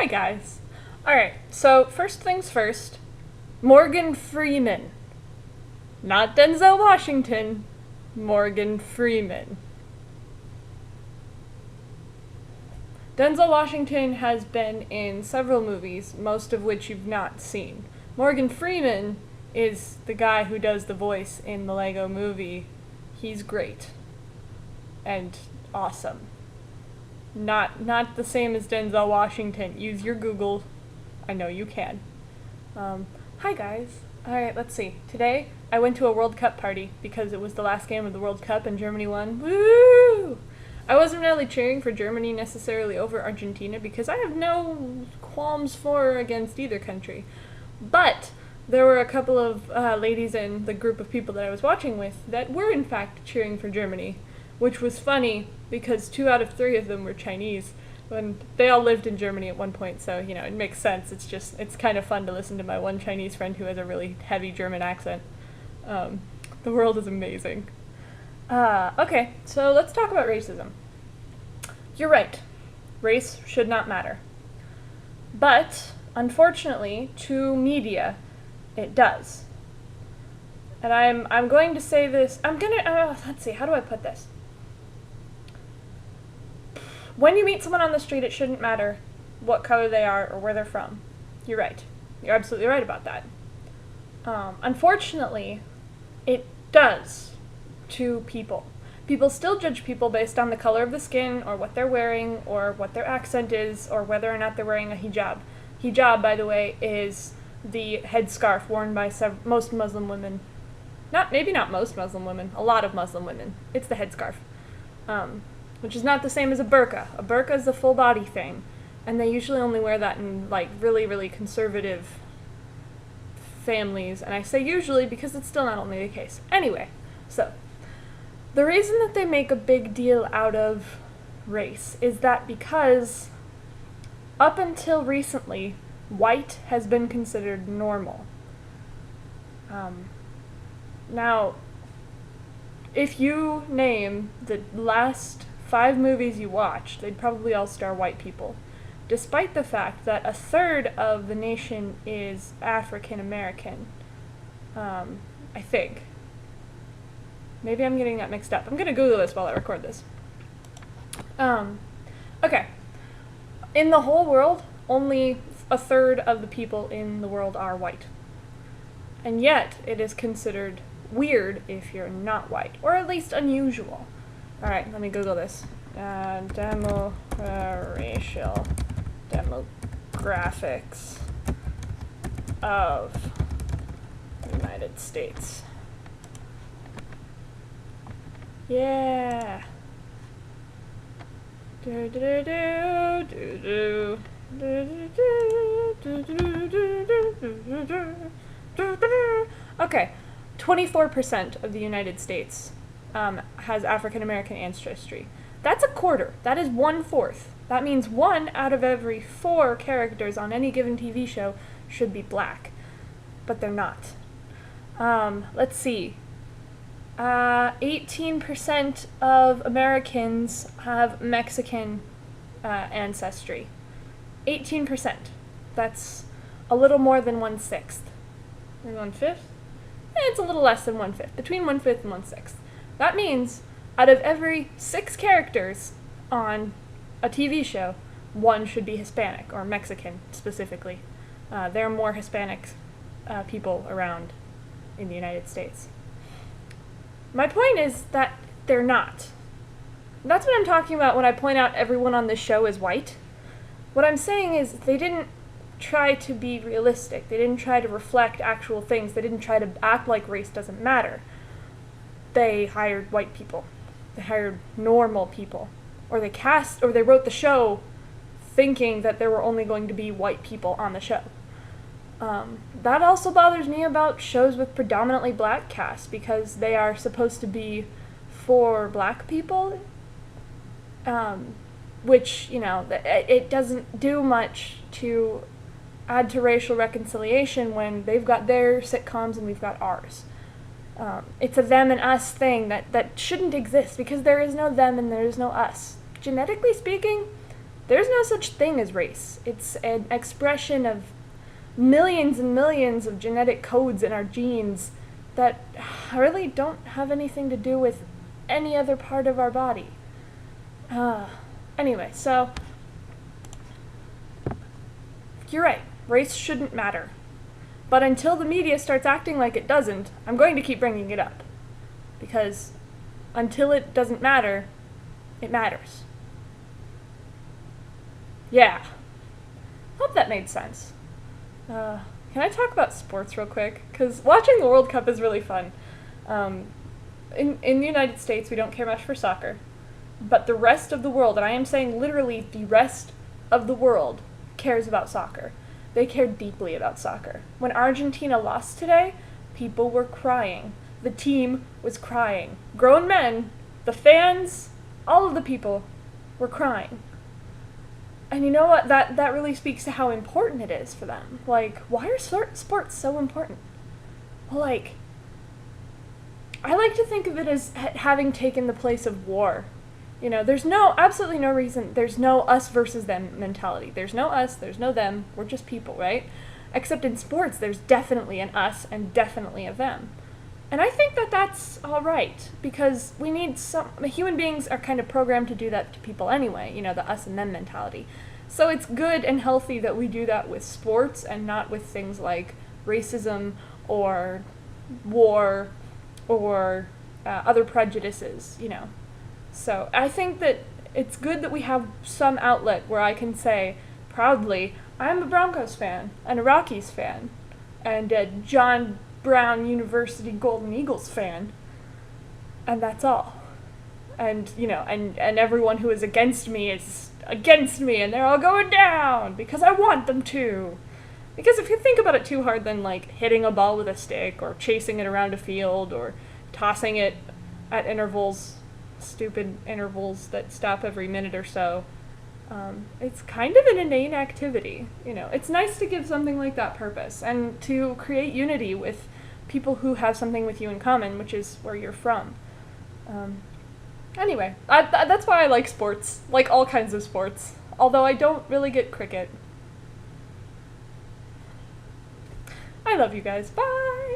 Hi guys. Alright, so first things first, Morgan Freeman. Not Denzel Washington, Morgan Freeman. Denzel Washington has been in several movies, most of which you've not seen. Morgan Freeman is the guy who does the voice in the Lego Movie. He's great. And awesome. Not the same as Denzel Washington. Use your Google. I know you can. Hi guys. Alright, let's see. Today, I went to a World Cup party because it was the last game of the World Cup and Germany won. Woo! I wasn't really cheering for Germany necessarily over Argentina because I have no qualms for or against either country. But there were a couple of ladies in the group of people that I was watching with that were in fact cheering for Germany, which was funny because 2 out of 3 of them were Chinese. When they all lived in Germany at one point, so, you know, it makes sense. It's kind of fun to listen to my one Chinese friend who has a really heavy German accent. The world is amazing. Okay, so let's talk about racism. You're right. Race should not matter. But, unfortunately, to media, it does. And I'm going to say this, let's see, how do I put this? When you meet someone on the street, it shouldn't matter what color they are or where they're from. You're right. You're absolutely right about that. Unfortunately, it does to people. People still judge people based on the color of the skin or what they're wearing or what their accent is or whether or not they're wearing a hijab. Hijab, by the way, is the headscarf worn by most Muslim women. Maybe not most Muslim women, a lot of Muslim women. It's the headscarf. Which is not the same as a burqa. A burqa is a full body thing, and they usually only wear that in like really, really conservative families, and I say usually because it's still not only the case. Anyway, so the reason that they make a big deal out of race is that because up until recently, white has been considered normal. Now, if you name the last 5 movies you watched, they'd probably all star white people, despite the fact that 1/3 of the nation is African American. I think. Maybe I'm getting that mixed up. I'm gonna Google this while I record this. Okay. In the whole world, only 1/3 of the people in the world are white. And yet, it is considered weird if you're not white, or at least unusual. Alright, let me Google this. Racial demographics of the United States. Yeah. Okay, 24% of the United States has African American ancestry. That's a quarter. That is 1/4. That means 1 out of every 4 characters on any given TV show should be black. But they're not. Let's see. 18% of Americans have Mexican ancestry. 18%. That's a little more than 1/6. Or 1/5? It's a little less than 1/5. Between 1/5 and 1/6. That means out of every 6 characters on a TV show, 1 should be Hispanic, or Mexican specifically. There are more Hispanic people around in the United States. My point is that they're not. That's what I'm talking about when I point out everyone on this show is white. What I'm saying is they didn't try to be realistic. They didn't try to reflect actual things. They didn't try to act like race doesn't matter. They hired white people. They hired normal people. Or they wrote the show thinking that there were only going to be white people on the show. That also bothers me about shows with predominantly black casts, because they are supposed to be for black people, which, you know, it doesn't do much to add to racial reconciliation when they've got their sitcoms and we've got ours. It's a them and us thing that shouldn't exist, because there is no them and there is no us. Genetically speaking, There's no such thing as race. It's an expression of millions and millions of genetic codes in our genes that really don't have anything to do with any other part of our body. Anyway, so you're right. Race shouldn't matter. But until the media starts acting like it doesn't, I'm going to keep bringing it up. Because until it doesn't matter, it matters. Yeah. Hope that made sense. Can I talk about sports real quick? Because watching the World Cup is really fun. In the United States, we don't care much for soccer. But the rest of the world, and I am saying literally the rest of the world, cares about soccer. They care deeply about soccer. When Argentina lost today, people were crying. The team was crying. Grown men, the fans, all of the people were crying. And you know what? That really speaks to how important it is for them. Like, why are sports so important? Well, like, I like to think of it as having taken the place of war. You know, there's absolutely no reason, there's no us versus them mentality. There's no us, there's no them, we're just people, right? Except in sports, there's definitely an us and definitely a them. And I think that that's all right, because we need human beings are kind of programmed to do that to people anyway, you know, the us and them mentality. So it's good and healthy that we do that with sports and not with things like racism or war or other prejudices, you know. So I think that it's good that we have some outlet where I can say proudly, I'm a Broncos fan and a Rockies fan and a John Brown University Golden Eagles fan, and that's all. And, you know, and everyone who is against me is against me, and they're all going down because I want them to. Because if you think about it too hard, then, like, hitting a ball with a stick or chasing it around a field or tossing it at intervals, stupid intervals that stop every minute or so, it's kind of an inane activity. You know, it's nice to give something like that purpose and to create unity with people who have something with you in common, which is where you're from. Anyway, that's why I like sports, like all kinds of sports, although I don't really get cricket. I love you guys. Bye!